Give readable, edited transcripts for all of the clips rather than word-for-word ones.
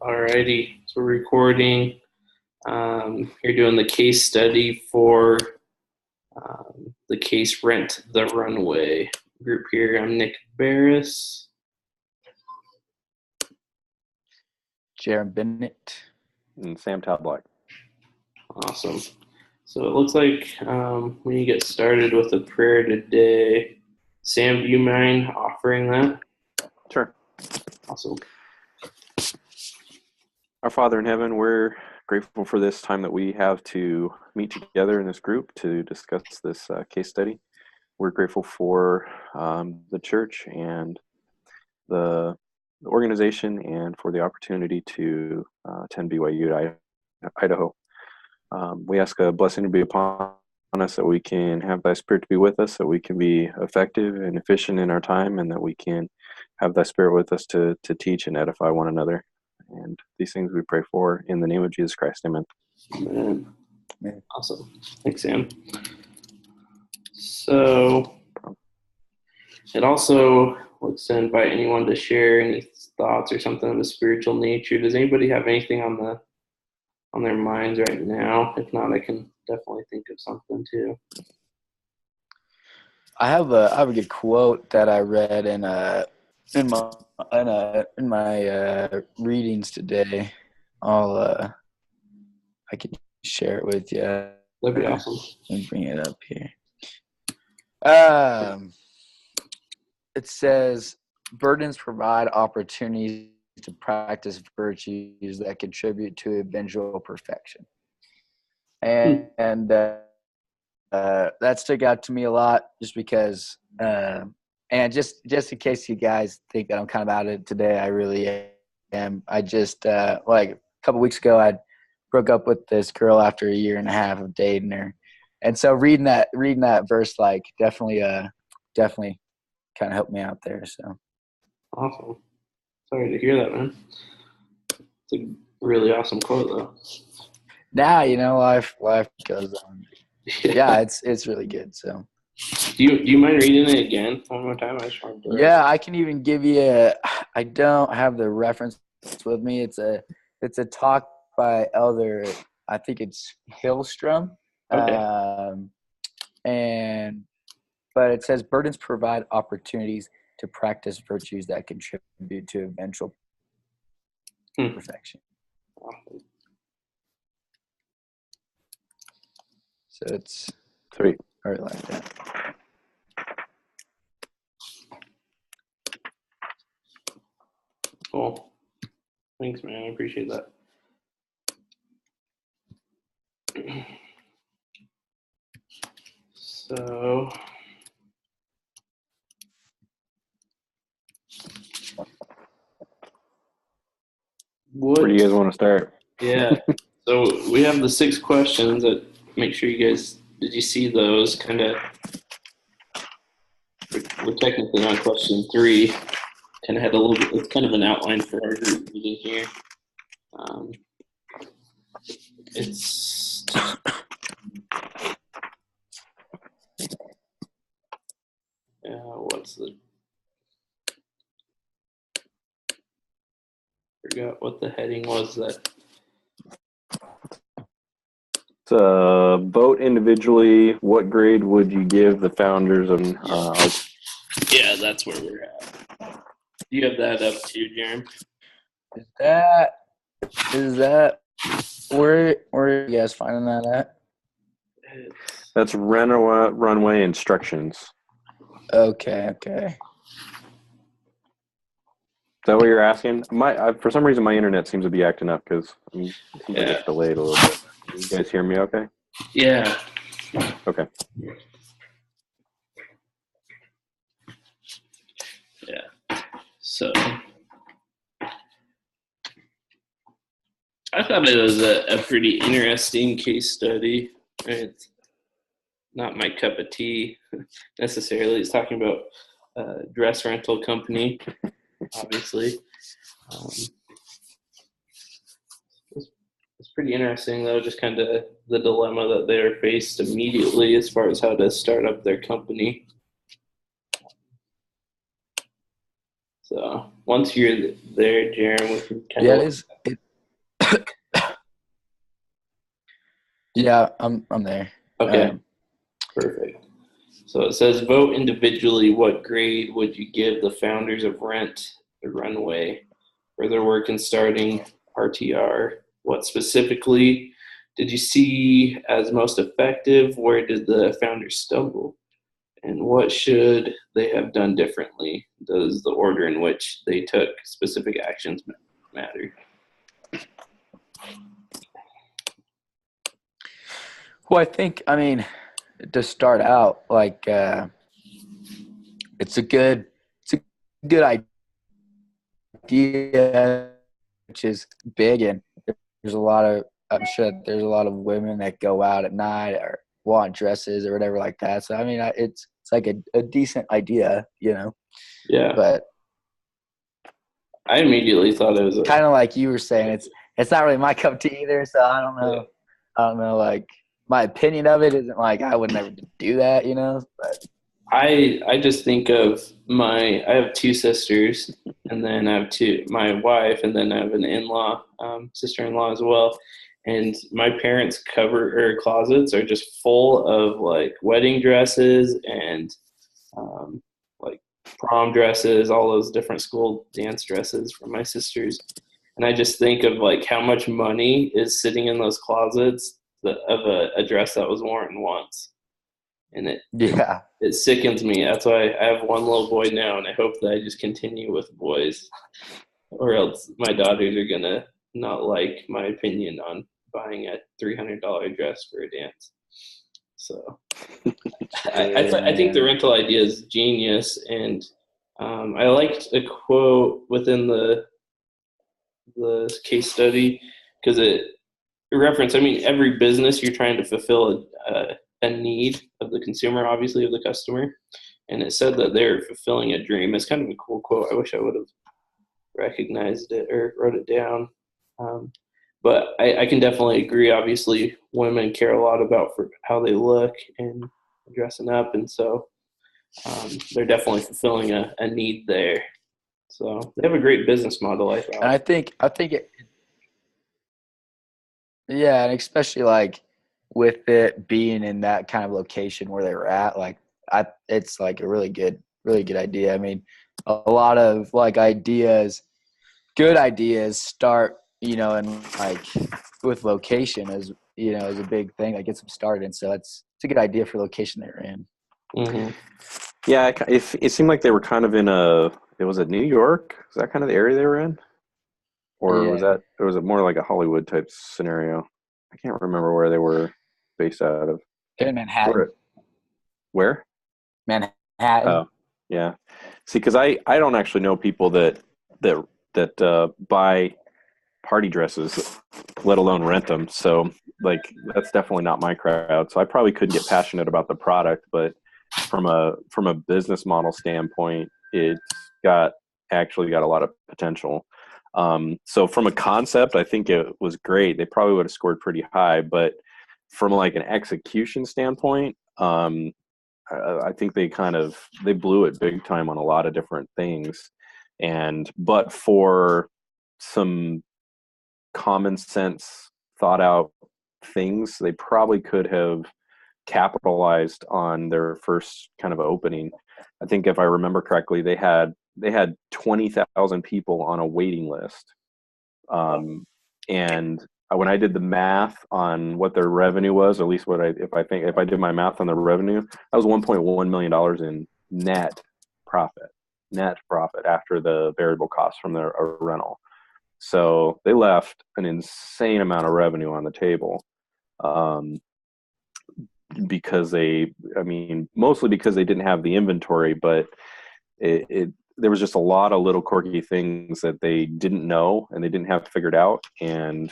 Alrighty, so we're recording. You're doing the case study for the case Rent the Runway group here. I'm Nick Barris. Jaron Bennett. And Sam Tadlock. Awesome. So it looks like when you get started with a prayer today, Sam, do you mind offering that? Sure. Awesome. Our Father in heaven, we're grateful for this time that we have to meet together in this group to discuss this case study. We're grateful for the church and the organization and for the opportunity to attend BYU Idaho. We ask a blessing to be upon us, that we can have thy spirit to be with us, that we can be effective and efficient in our time, and that we can have thy spirit with us to teach and edify one another. And these things we pray for in the name of Jesus Christ. Amen. Amen. Awesome. Thanks, Sam. So it also looks to invite anyone to share any thoughts or something of a spiritual nature. Does anybody have anything on their minds right now? If not, I can definitely think of something too. I have a good quote that I read in my readings today. I can share it with you. That'd be awesome. Let me bring it up here. It says, burdens provide opportunities to practice virtues that contribute to eventual perfection. And that stuck out to me a lot, just because and just in case you guys think that I'm kind of out of it today, I really am. I just like a couple weeks ago, I broke up with this girl after a year and a half of dating her, and so reading that verse definitely kind of helped me out there. So awesome. Sorry to hear that, man. It's a really awesome quote, though. Now life goes on. Yeah, it's really good. So. Do you mind reading it again one more time? I just wanted to. Yeah, I can even give you I don't have the reference with me. It's a talk by Elder, I think it's Hillstrom. Okay. But it says burdens provide opportunities to practice virtues that contribute to eventual perfection. Awesome. So it's sweet. I really like that. Cool. Thanks, man. I appreciate that. So, where do you guys want to start? Yeah. So we have the 6 questions that make sure you guys, did you see those? Kind of, we're technically on question 3. Kind of had a little bit, it's kind of an outline for our group meeting here. It's forgot what the heading was. That vote individually. What grade would you give the founders of? Yeah, that's where we're at. You have that up too, Jeremy. Is that where are you guys finding that at? That's runway instructions. Okay. Is that what you're asking? For some reason, my internet seems to be acting up because it seems like it's delayed a little bit. You guys hear me okay? Yeah. Okay. Yeah. So I thought it was a pretty interesting case study. It's not my cup of tea necessarily. It's talking about a dress rental company, obviously. It's pretty interesting, though, just kind of the dilemma that they're faced immediately as far as how to start up their company. So once you're there, Jaron, we can kind Yeah, of. it is. Yeah, I'm there. Okay, perfect. So it says, vote individually. What grade would you give the founders of Rent the Runway for their work in starting RTR? What specifically did you see as most effective? Where did the founders stumble? And what should they have done differently? Does the order in which they took specific actions matter? Well, I mean, to start out, like, it's a good idea, which is big, and there's a lot of, I'm sure that there's a lot of women that go out at night or want dresses or whatever like that. So I mean, it's like a decent idea, Yeah, but I immediately thought it was kind of like you were saying, it's not really my cup of tea either. So I don't know. Like, my opinion of it isn't like I would never do that, but I just think of I have two sisters, and then I have my wife, and then I have an in-law, sister-in-law as well. And my parents' closets are just full of like wedding dresses and like prom dresses, all those different school dance dresses for my sisters. And I just think of like how much money is sitting in those closets of a dress that was worn once. And yeah. it sickens me. That's why I have one little boy now, and I hope that I just continue with boys, or else my daughters are gonna not like my opinion on buying a $300 dress for a dance. So I think the rental idea is genius, and I liked a quote within the case study because it reference. I mean, every business you're trying to fulfill a need of the consumer, obviously of the customer, and it said that they're fulfilling a dream. It's kind of a cool quote. I wish I would have recognized it or wrote it down. But I can definitely agree. Obviously, women care a lot about how they look and dressing up, and so they're definitely fulfilling a need there. So they have a great business model, I thought. And I think it, yeah, and especially like with it being in that kind of location where they were at, like it's like a really good idea. I mean, a lot of like good ideas start, and like with location is is a big thing that gets them started. And so it's a good idea for the location they're in. Mm-hmm. Yeah, it seemed like they were kind of in was it New York? Is that kind of the area they were in? Or was it more like a Hollywood type scenario? I can't remember where they were based out of. They're in Manhattan. Where? Manhattan. Oh, yeah. See, because I don't actually know people that buy party dresses, let alone rent them. So like that's definitely not my crowd. So I probably couldn't get passionate about the product, but from a business model standpoint, it's actually got a lot of potential. So from a concept, I think it was great. They probably would have scored pretty high, but from like an execution standpoint, I think they blew it big time on a lot of different things. But for some common sense, thought out things, they probably could have capitalized on their first kind of opening. I think if I remember correctly, they had 20,000 people on a waiting list. And when I did the math on what their revenue was, or at least if I did my math on the revenue, that was $1.1 million in net profit after the variable costs from their rental. So they left an insane amount of revenue on the table. Mostly because they didn't have the inventory, but there was just a lot of little quirky things that they didn't know and they didn't have figured out. And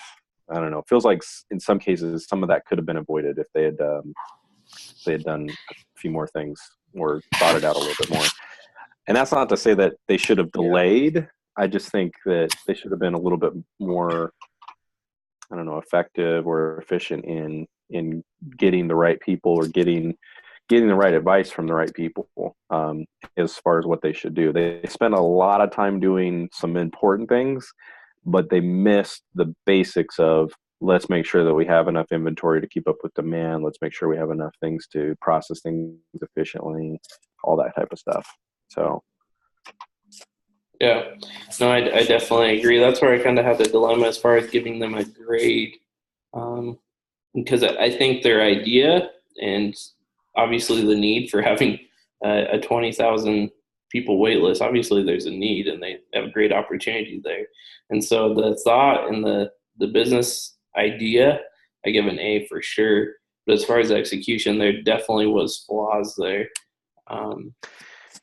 I don't know, it feels like in some cases, some of that could have been avoided if they had done a few more things or thought it out a little bit more. And that's not to say that they should have delayed. Yeah. I just think that they should have been a little bit more, effective or efficient in getting the right people or getting getting the right advice from the right people as far as what they should do. They spend a lot of time doing some important things, but they miss the basics of, let's make sure that we have enough inventory to keep up with demand. Let's make sure we have enough things to process things efficiently, all that type of stuff. So. Yeah, no, I definitely agree. That's where I kind of had the dilemma as far as giving them a grade, because I think their idea and obviously the need for having a 20,000 people wait list, obviously there's a need and they have a great opportunity there. And so the thought and the business idea, I give an A for sure. But as far as execution, there definitely was flaws there.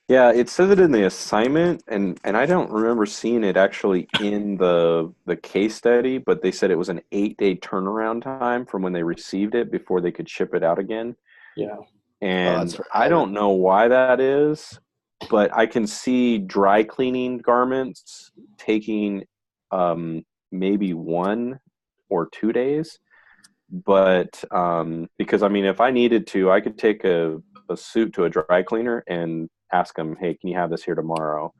Yeah, it says it in the assignment, and I don't remember seeing it actually in the case study, but they said it was an 8-day turnaround time from when they received it before they could ship it out again. Yeah. And I don't know why that is, but I can see dry cleaning garments taking maybe 1 or 2 days. But because, I mean, if I needed to, I could take a suit to a dry cleaner and ask them, hey, can you have this here tomorrow?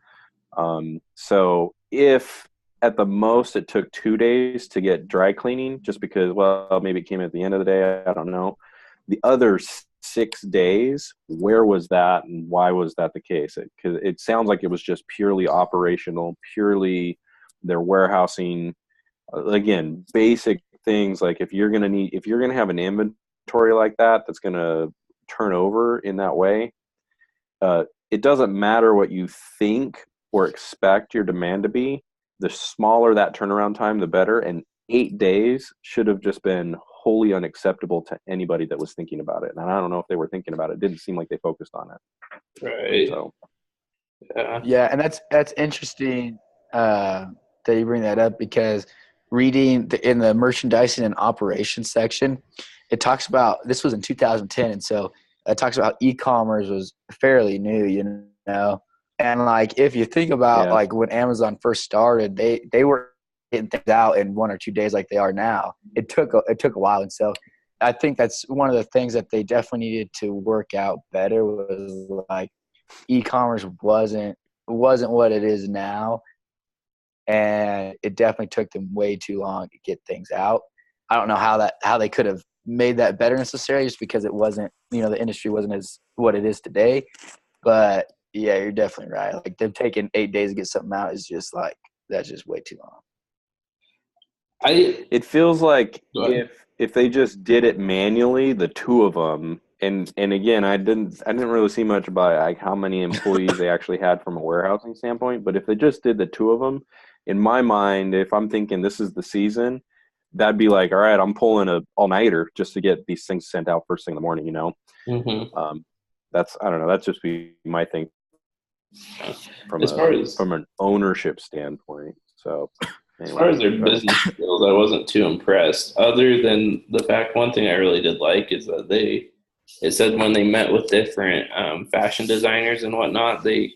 So if at the most it took 2 days to get dry cleaning, just because, well, maybe it came at the end of the day, I don't know. The other 6 days, where was that and why was that the case? Because it sounds like it was just purely operational, purely their warehousing. Again, basic things like if you're gonna have an inventory like that that's gonna turn over in that way, it doesn't matter what you think or expect your demand to be. The smaller that turnaround time, the better. And 8 days should have just been wholly unacceptable to anybody that was thinking about it. And I don't know if they were thinking about it. It didn't seem like they focused on it. Right. So. Yeah, and that's interesting that you bring that up, because reading in the merchandising and operations section, it talks about, this was in 2010, and so it talks about how e-commerce was fairly new, you know, and like if you think about like when Amazon first started, they were getting things out in 1 or 2 days like they are now. It took a while, and so I think that's one of the things that they definitely needed to work out better, was like e-commerce wasn't what it is now, and it definitely took them way too long to get things out. I don't know how they could have made that better necessarily, just because it wasn't, you know, the industry wasn't as what it is today. But yeah, you're definitely right. Like them taking 8 days to get something out is just like, that's just way too long. It feels like if they just did it manually, the two of them, and again, I didn't really see much about like how many employees they actually had from a warehousing standpoint. But if they just did the two of them, in my mind, if I'm thinking this is the season, that'd be like, all right, I'm pulling a all-nighter just to get these things sent out first thing in the morning. You know, that's, I don't know. That's just be my thing from from an ownership standpoint. So. As far as their business skills, I wasn't too impressed. Other than the fact, one thing I really did like is that it said when they met with different fashion designers and whatnot, they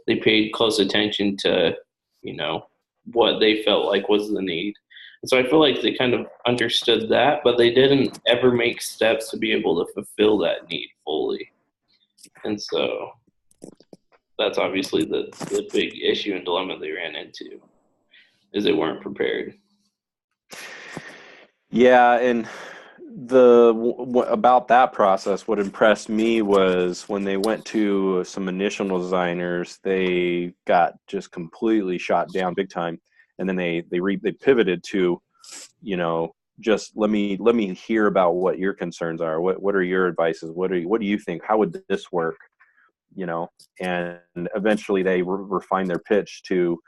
paid close attention to, you know, what they felt like was the need. And so I feel like they kind of understood that, but they didn't ever make steps to be able to fulfill that need fully. And so that's obviously the big issue and dilemma they ran into, is they weren't prepared. Yeah, and about that process, what impressed me was when they went to some initial designers, they got just completely shot down big time, and then they pivoted to, you know, just let me hear about what your concerns are. What are your advices? What do you think? How would this work? You know, and eventually they refine their pitch to,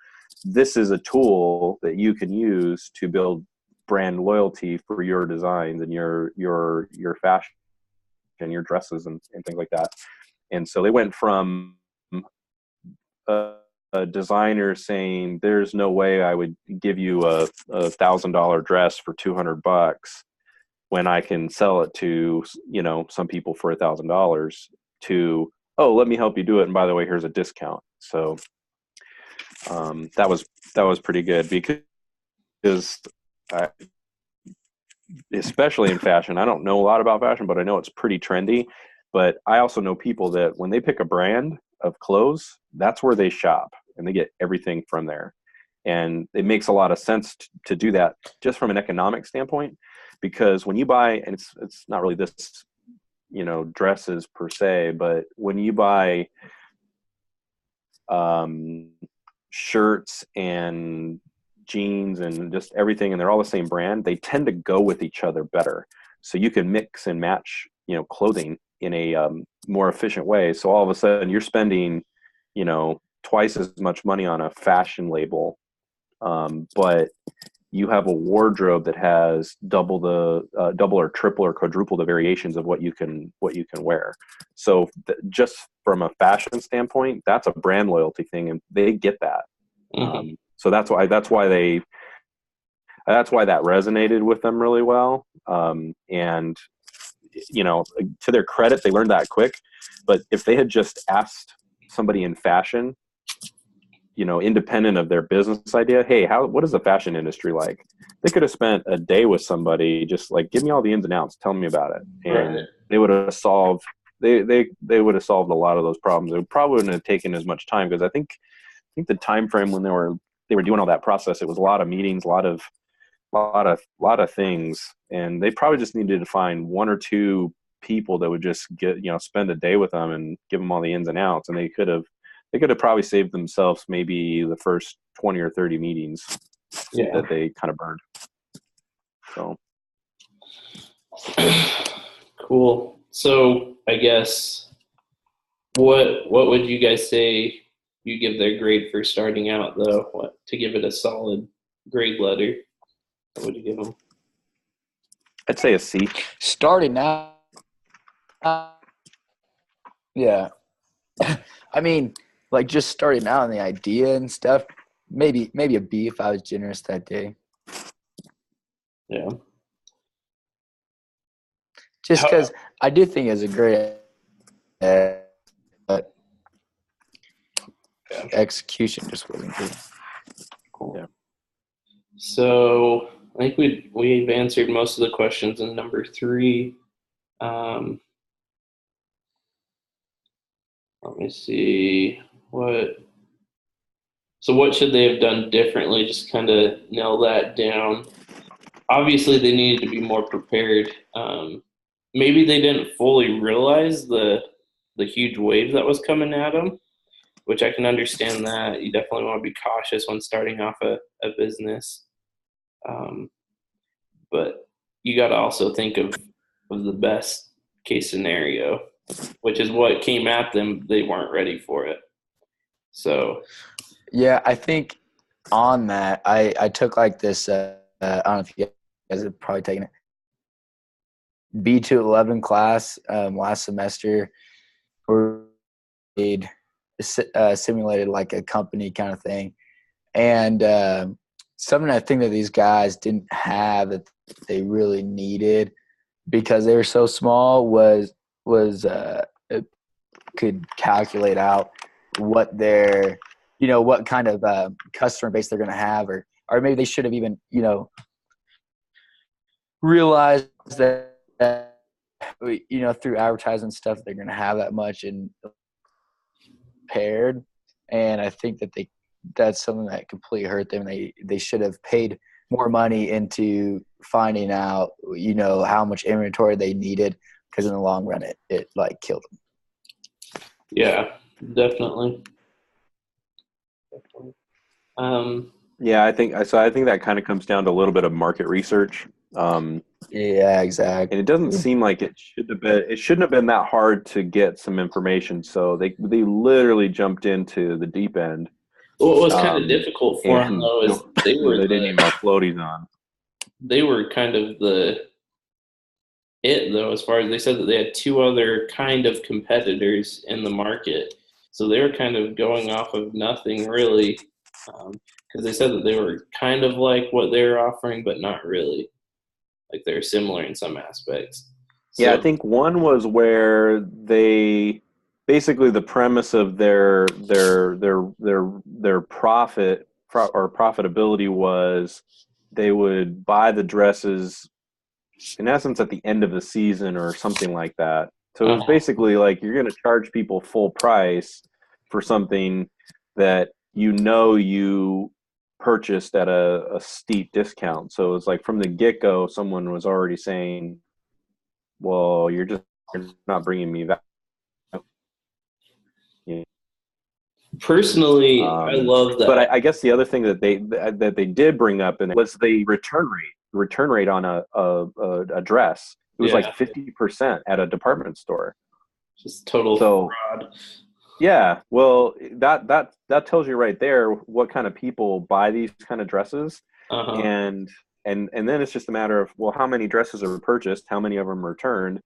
this is a tool that you can use to build brand loyalty for your designs and your fashion and your dresses and things like that. And so they went from a designer saying, there's no way I would give you a $1,000 dress for $200 when I can sell it to, you know, some people for $1,000, to, oh, let me help you do it, and by the way, here's a discount. So that was pretty good, because especially in fashion, I don't know a lot about fashion, but I know it's pretty trendy. But I also know people that when they pick a brand of clothes, that's where they shop, and they get everything from there. And it makes a lot of sense to do that just from an economic standpoint, because when you buy, and it's not really this, dresses per se, but when you buy shirts and jeans and just everything, and they're all the same brand, they tend to go with each other better. So you can mix and match, clothing in a more efficient way. So all of a sudden you're spending, twice as much money on a fashion label, but you have a wardrobe that has double or triple or quadruple the variations of what you can wear. So just from a fashion standpoint, that's a brand loyalty thing, and they get that. Mm-hmm. So that's why that resonated with them really well. And to their credit, they learned that quick. But if they had just asked somebody in fashion, independent of their business idea, hey, what is the fashion industry like? They could have spent a day with somebody, just like, give me all the ins and outs, tell me about it. And Right. they would have solved, they would have solved a lot of those problems. It probably wouldn't have taken as much time, because I think the time frame when they were doing all that process, it was a lot of meetings, a lot of things. And they probably just needed to find one or two people that would just spend a day with them and give them all the ins and outs. And they could have probably saved themselves maybe the first 20 or 30 meetings that they kind of burned. So cool. So I guess what would you guys say you give their grade for starting out, though? What, to give it a solid grade letter, what would you give them? I'd say a C. Starting out, yeah. I mean, like, just starting out on the idea and stuff, maybe a B if I was generous that day. Yeah. Just because I do think it's a great execution just wasn't good. Cool. Yeah. So I think we've answered most of the questions in number 3. Let me see what should they have done differently? Just kind of nail that down. Obviously, they needed to be more prepared. Maybe they didn't fully realize the huge wave that was coming at them, which I can understand that. You definitely want to be cautious when starting off a business. But you got to also think of the best case scenario, which is what came at them. They weren't ready for it. So yeah, I think on that, I took like this. I don't know if you guys have probably taken it. B211 class last semester, where we simulated like a company kind of thing, and something I think that these guys didn't have that they really needed because they were so small was it could calculate out what their what kind of customer base they're going to have, or maybe they should have even realized that through advertising stuff they're going to have that much and paired. And I think that that's something that completely hurt them. They should have paid more money into finding out how much inventory they needed, because in the long run it like killed them. yeah, definitely. Yeah, I think that kind of comes down to a little bit of market research. Yeah, exactly. And it doesn't seem like it shouldn't have been that hard to get some information. So they literally jumped into the deep end. What was kind of difficult for them, though, is they didn't even have floaties on. They were kind of though, as far as they said that they had 2 other kind of competitors in the market. So they were kind of going off of nothing really, because they said that they were kind of like what they were offering, but not really. Like they're similar in some aspects. So, yeah, I think one was where they basically, the premise of their profit or profitability was they would buy the dresses in essence at the end of the season or something like that. So it was basically like you're going to charge people full price for something that you purchased at a steep discount. So it's like from the get-go, someone was already saying, well, you're not bringing me that. Personally, I love that. But I guess the other thing that they did bring up and was the return rate on a dress. It was like 50% at a department store. Just total fraud. Yeah, well, that tells you right there what kind of people buy these kind of dresses, and then it's just a matter of, well, how many dresses are purchased, how many of them are returned.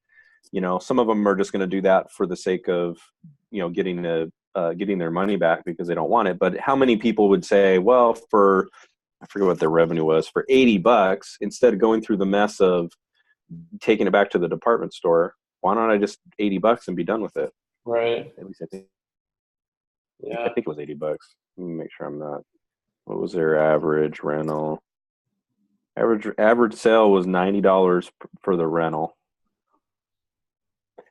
Some of them are just going to do that for the sake of getting their money back because they don't want it. But how many people would say, well, I forget what their revenue was, for $80, instead of going through the mess of taking it back to the department store, why don't I just $80 and be done with it? Right. At least I think. Yeah. I think it was $80. Let me make sure I'm not. What was their average rental? Average sale was $90 for the rental.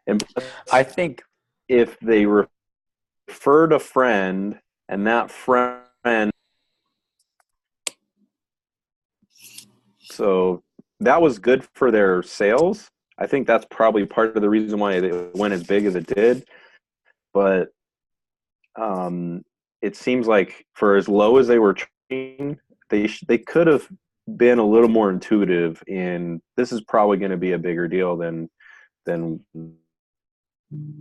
And I think if they referred a friend and that friend, so that was good for their sales. I think that's probably part of the reason why it went as big as it did. But it seems like for as low as they were charging, they could have been a little more intuitive in, this is probably going to be a bigger deal than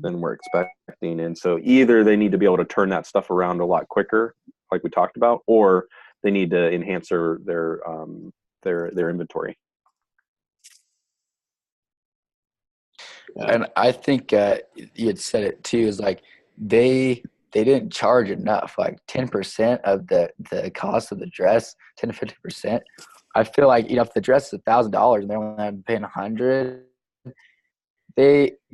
we're expecting. And so either they need to be able to turn that stuff around a lot quicker, like we talked about, or they need to enhance their inventory. And I think you had said it too, is like they didn't charge enough, like 10% of the cost of the dress, 10 to 50%. I feel like, if the dress is $1,000 and they're only paying $100,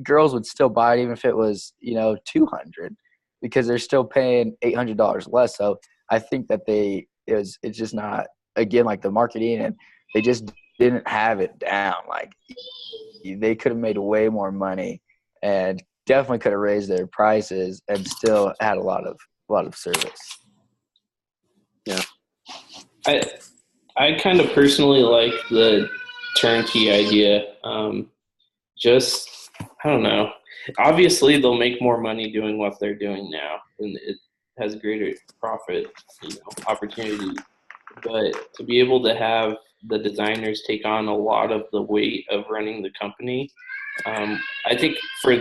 girls would still buy it even if it was, $200, because they're still paying $800 less. So I think that it's just not, again, like the marketing, and they just didn't have it down. Like they could have made way more money and definitely could have raised their prices and still had a lot of service. Yeah. I kind of personally like the turnkey idea. I don't know. Obviously, they'll make more money doing what they're doing now, and it has greater profit, opportunity. But to be able to have the designers take on a lot of the weight of running the company, I think for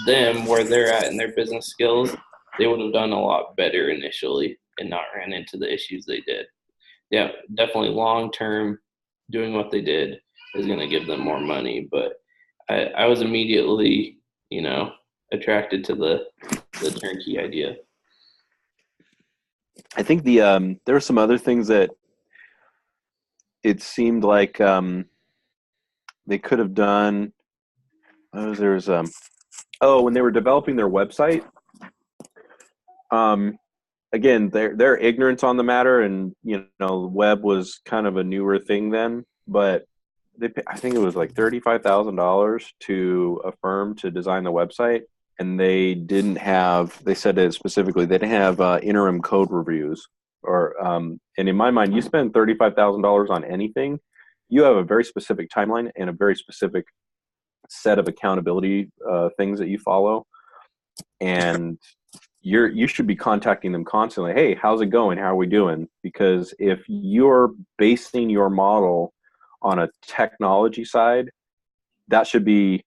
them, where they're at in their business skills, they would have done a lot better initially and not ran into the issues they did. Yeah, definitely long term, doing what they did is going to give them more money. But I was immediately, attracted to the turnkey idea. I think there were some other things that it seemed like they could have done. When they were developing their website, again, their ignorance on the matter, and web was kind of a newer thing then, but I think it was like $35,000 to a firm to design the website, and they said it specifically, they didn't have interim code reviews, and in my mind, you spend $35,000 on anything, you have a very specific timeline and a very specific set of accountability things that you follow, and you should be contacting them constantly. Hey, how's it going? How are we doing? Because if you're basing your model on a technology side, that should be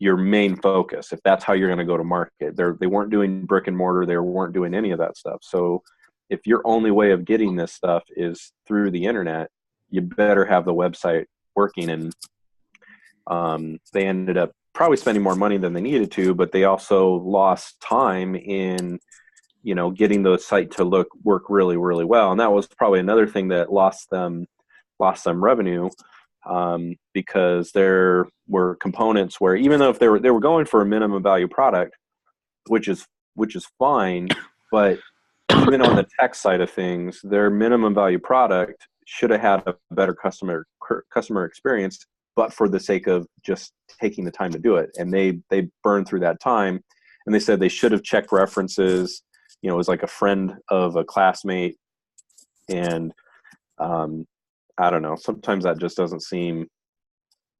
your main focus. If that's how you're going to go to market, they weren't doing brick and mortar. They weren't doing any of that stuff. So if your only way of getting this stuff is through the internet, you better have the website working. And they ended up probably spending more money than they needed to, but they also lost time in, getting the site to work really, really well. And that was probably another thing that lost them revenue, because there were components where, even though if they were going for a minimum value product, which is fine, but even on the tech side of things, their minimum value product should have had a better customer experience, but for the sake of just taking the time to do it. And they burned through that time, and they said they should have checked references. It was like a friend of a classmate, and I don't know. Sometimes that just doesn't seem.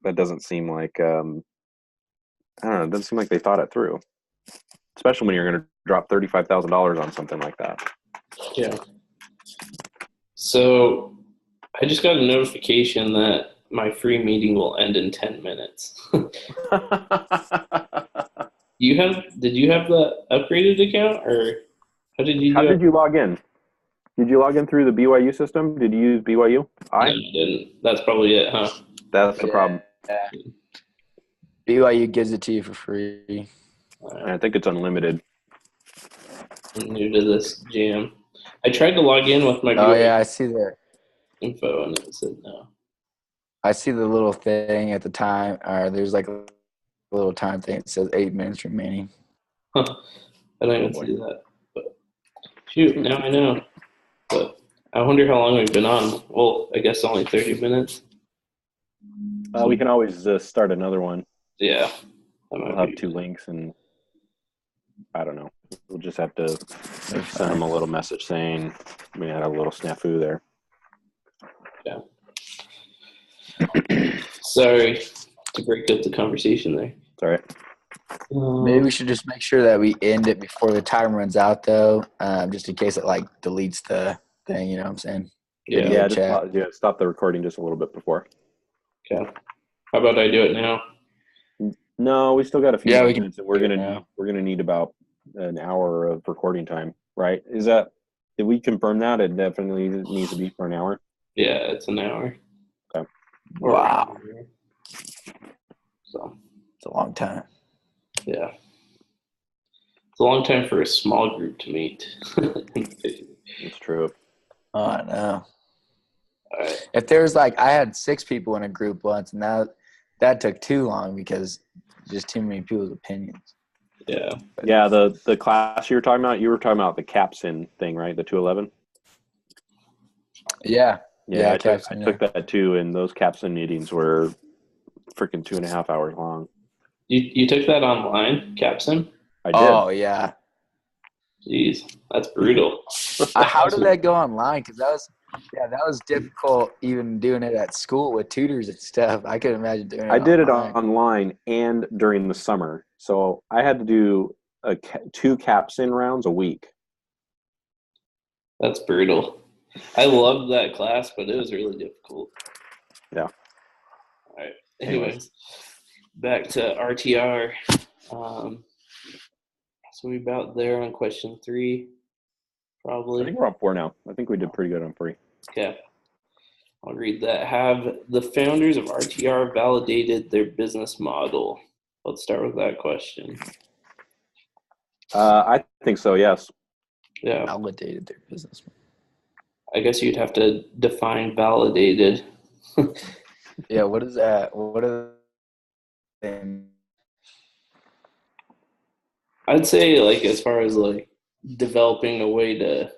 That doesn't seem like I don't know. It doesn't seem like they thought it through, especially when you're going to drop $35,000 on something like that. Yeah. So I just got a notification that my free meeting will end in 10 minutes. Did you have the upgraded account, or how did you do it? How did you log in? Did you log in through the BYU system? Did you use BYU? No, I didn't. That's probably it, huh? That's the problem. Yeah. BYU gives it to you for free. And I think it's unlimited. I'm new to this jam. I tried to log in with my BYU I see that. info, and it said no. I see the little thing at the time, or there's like a little time thing that says 8 minutes remaining. I don't even see that. But shoot, now I know. But I wonder how long we've been on. Well, I guess only 30 minutes. We can always start another one. Yeah. We'll have 2 links, and I don't know. We'll just have to send them a little message saying we had a little snafu there. Yeah. Sorry to break up the conversation there. It's all right. Maybe we should just make sure that we end it before the time runs out, though, just in case it like deletes the thing. You know what I'm saying? Yeah. Stop the recording just a little bit before. Okay. How about I do it now? No, we still got a few Yeah, more we can minutes, and we're gonna need about an hour of recording time, right? Did we confirm that? It definitely needs to be for an hour. Yeah, it's an hour. Okay. Wow. So it's a long time. Yeah. It's a long time for a small group to meet. It's true. Oh, I know. All right. If there's I had 6 people in a group once, and that took too long because just too many people's opinions. Yeah. Yeah, the class you were talking about the CAPSIN thing, right? The 211? Yeah. Yeah, I took that too, and those CAPSIN meetings were freaking 2.5 hours long. You took that online, Capson? I did. Oh, yeah. Jeez, that's brutal. How did that go online? Because that was difficult even doing it at school with tutors and stuff. I could imagine doing it I did online. it online and during the summer. So I had to do 2 CAPSIN rounds a week. That's brutal. I loved that class, but it was really difficult. Yeah. All right. Anyways, back to RTR. So we about there on question 3, probably. I think we're on 4 now. I think we did pretty good on 3. Okay. I'll read that. Have the founders of RTR validated their business model? Let's start with that question. I think so, yes. Yeah. Validated their business model. I guess you'd have to define validated. Yeah, what is that? What are they? I'd say as far as developing a way to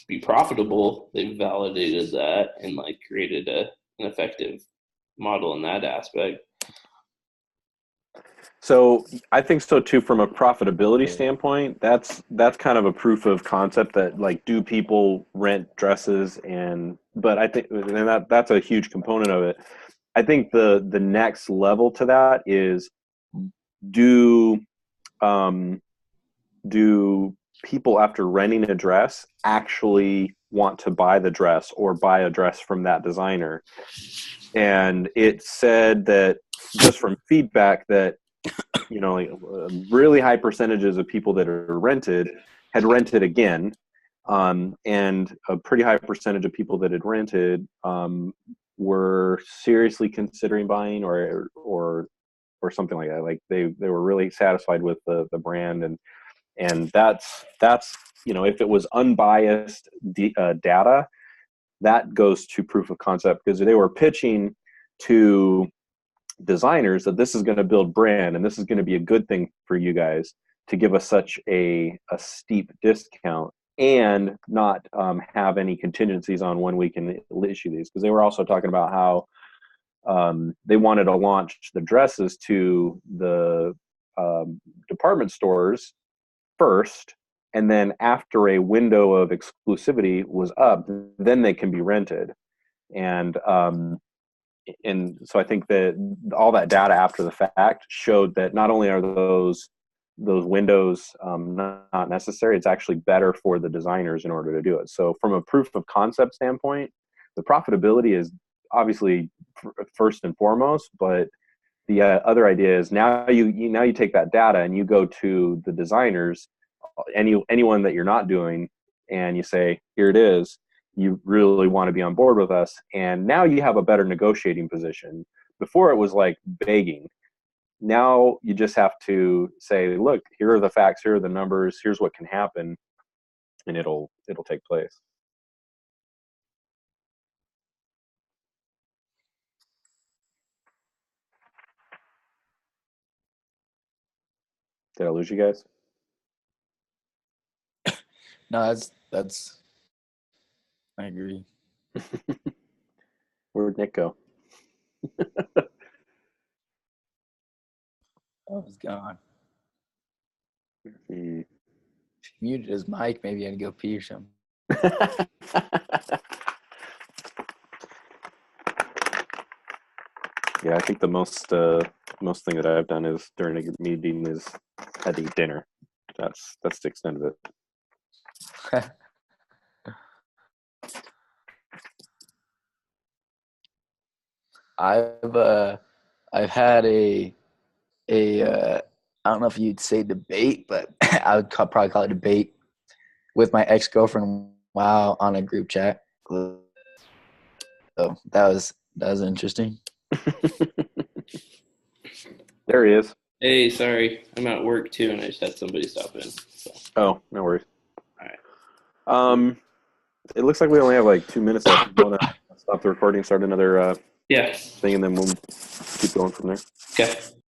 be profitable, they've validated that and created an effective model in that aspect. So I think so too. From a profitability standpoint, that's kind of a proof of concept that do people rent dresses but I think that's a huge component of it. I think the next level to that is do people after renting a dress actually want to buy the dress or buy a dress from that designer? And it said that just from feedback that really high percentages of people that are had rented again, and a pretty high percentage of people that had rented were seriously considering buying or something like that. They were really satisfied with the brand, and that's if it was unbiased data, that goes to proof of concept, because they were pitching to designers that this is going to build brand and this is going to be a good thing for you guys to give us such a steep discount and not have any contingencies on when we can issue these, because they were also talking about how they wanted to launch the dresses to the department stores first, and then after a window of exclusivity was up, then they can be rented. And so I think that all that data after the fact showed that not only are those windows not necessary, it's actually better for the designers in order to do it. So from a proof of concept standpoint, the profitability is obviously first and foremost, but the other idea is now you take that data and you go to the designers, anyone that you're not doing, and you say, here it is, you really want to be on board with us, and now you have a better negotiating position. Before it was like begging. Now you just have to say, look, here are the facts, here are the numbers, here's what can happen, and it'll take place. Did I lose you guys? No, that's I agree. Where'd Nick go? Oh, he's gone. He Muted his mic. Maybe he had to go pee or something. Yeah, I think the most thing that I've done is during a meeting is had to eat dinner. That's the extent of it. I've had a I don't know if you'd say debate, but I would probably call it debate with my ex-girlfriend while on a group chat. So that was interesting. There he is. Hey, sorry, I'm at work too, and I just had somebody stop in. So. Oh, no worries. All right. It looks like we only have like 2 minutes left. We want to stop the recording, start another Yeah. thing, and then we'll keep going from there. Okay.